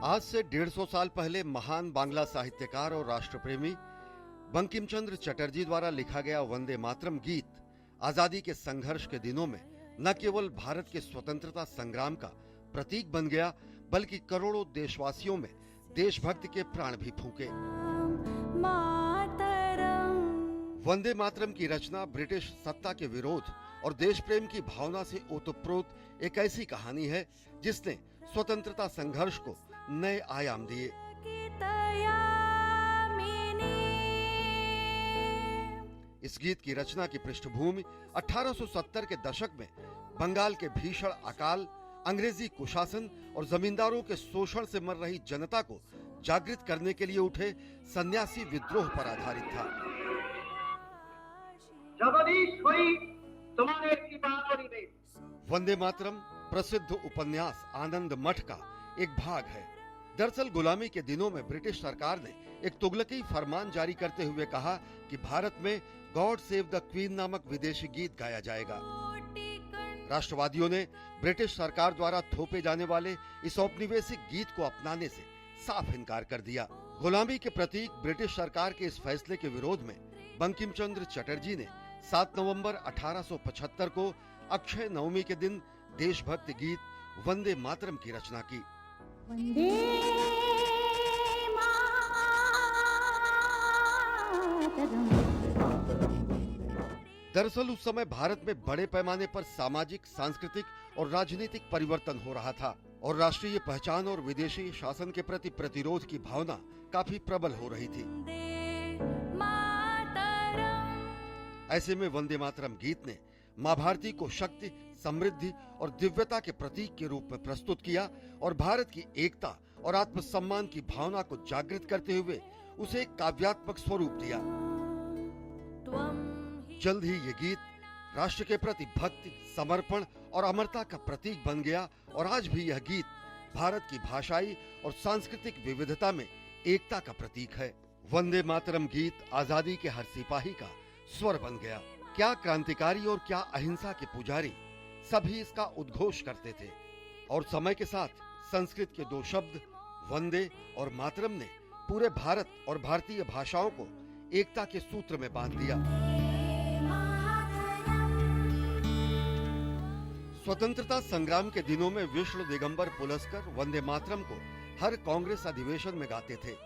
आज से 150 साल पहले महान बांग्ला साहित्यकार और राष्ट्रप्रेमी बंकिम चंद्र चटर्जी द्वारा लिखा गया वंदे मातरम गीत आजादी के संघर्ष के दिनों में न केवल भारत के स्वतंत्रता संग्राम का प्रतीक बन गया, बल्कि करोड़ों देशवासियों में देशभक्ति के प्राण भी फूंके। वंदे मातरम की रचना ब्रिटिश सत्ता के विरोध और देश प्रेम की भावना से ओतप्रोत एक ऐसी कहानी है जिसने स्वतंत्रता संघर्ष को नए आयाम दिए। इस गीत की रचना की पृष्ठभूमि 1870 के दशक में बंगाल के भीषण अकाल, अंग्रेजी कुशासन और जमींदारों के शोषण से मर रही जनता को जागृत करने के लिए उठे सन्यासी विद्रोह पर आधारित था। वंदे मातरम प्रसिद्ध उपन्यास आनंद मठ का एक भाग है। दरअसल गुलामी के दिनों में ब्रिटिश सरकार ने एक तुगलकी फरमान जारी करते हुए कहा कि भारत में गॉड सेव द क्वीन नामक विदेशी गीत गाया जाएगा। राष्ट्रवादियों ने ब्रिटिश सरकार द्वारा थोपे जाने वाले इस औपनिवेशिक गीत को अपनाने से साफ इनकार कर दिया। गुलामी के प्रतीक ब्रिटिश सरकार के इस फैसले के विरोध में बंकिम चंद्र चटर्जी ने 7 नवंबर 1875 को अक्षय नवमी के दिन देशभक्ति गीत वंदे मातरम की रचना की। दरअसल उस समय भारत में बड़े पैमाने पर सामाजिक, सांस्कृतिक और राजनीतिक परिवर्तन हो रहा था और राष्ट्रीय पहचान और विदेशी शासन के प्रति प्रतिरोध की भावना काफी प्रबल हो रही थी। ऐसे में वंदे मातरम गीत ने मां भारती को शक्ति, समृद्धि और दिव्यता के प्रतीक के रूप में प्रस्तुत किया और भारत की एकता और आत्मसम्मान की भावना को जागृत करते हुए उसे एक काव्यात्मक स्वरूप दिया। जल्द ही ये गीत राष्ट्र के प्रति भक्ति, समर्पण और अमरता का प्रतीक बन गया और आज भी यह गीत भारत की भाषाई और सांस्कृतिक विविधता में एकता का प्रतीक है। वंदे मातरम गीत आजादी के हर सिपाही का स्वर बन गया। क्या क्रांतिकारी और क्या अहिंसा के पुजारी, सभी इसका उद्घोष करते थे और समय के साथ संस्कृत के दो शब्द वंदे और मातरम ने पूरे भारत और भारतीय भाषाओं को एकता के सूत्र में बांध दिया। स्वतंत्रता संग्राम के दिनों में विष्णु दिगंबर पुलस्कर वंदे मातरम को हर कांग्रेस अधिवेशन में गाते थे।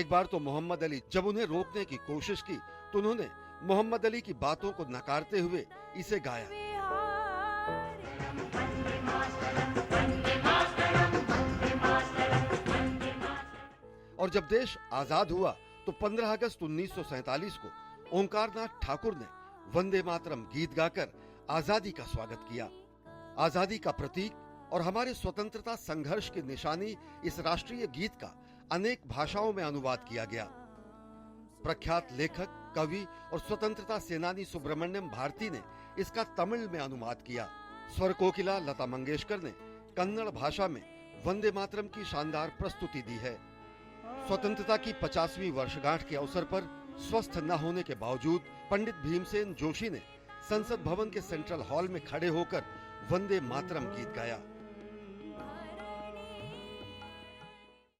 एक बार तो मोहम्मद अली जब उन्हें रोकने की कोशिश की तो उन्होंने मोहम्मद अली की बातों को नकारते हुए इसे गाया। और जब देश आजाद हुआ तो 15 अगस्त 1947 को ओंकारनाथ ठाकुर ने वंदे मातरम गीत गाकर आजादी का स्वागत किया। आजादी का प्रतीक और हमारे स्वतंत्रता संघर्ष की निशानी इस राष्ट्रीय गीत का अनेक भाषाओं में अनुवाद किया गया। प्रख्यात लेखक, कवि और स्वतंत्रता सेनानी सुब्रमण्यम भारती ने इसका तमिल में अनुवाद किया। स्वर कोकिला लता मंगेशकर ने कन्नड़ भाषा में वंदे मातरम की शानदार प्रस्तुति दी है। स्वतंत्रता की 50वीं वर्षगांठ के अवसर पर स्वस्थ न होने के बावजूद पंडित भीमसेन जोशी ने संसद भवन के सेंट्रल हॉल में खड़े होकर वंदे मातरम गीत गाया।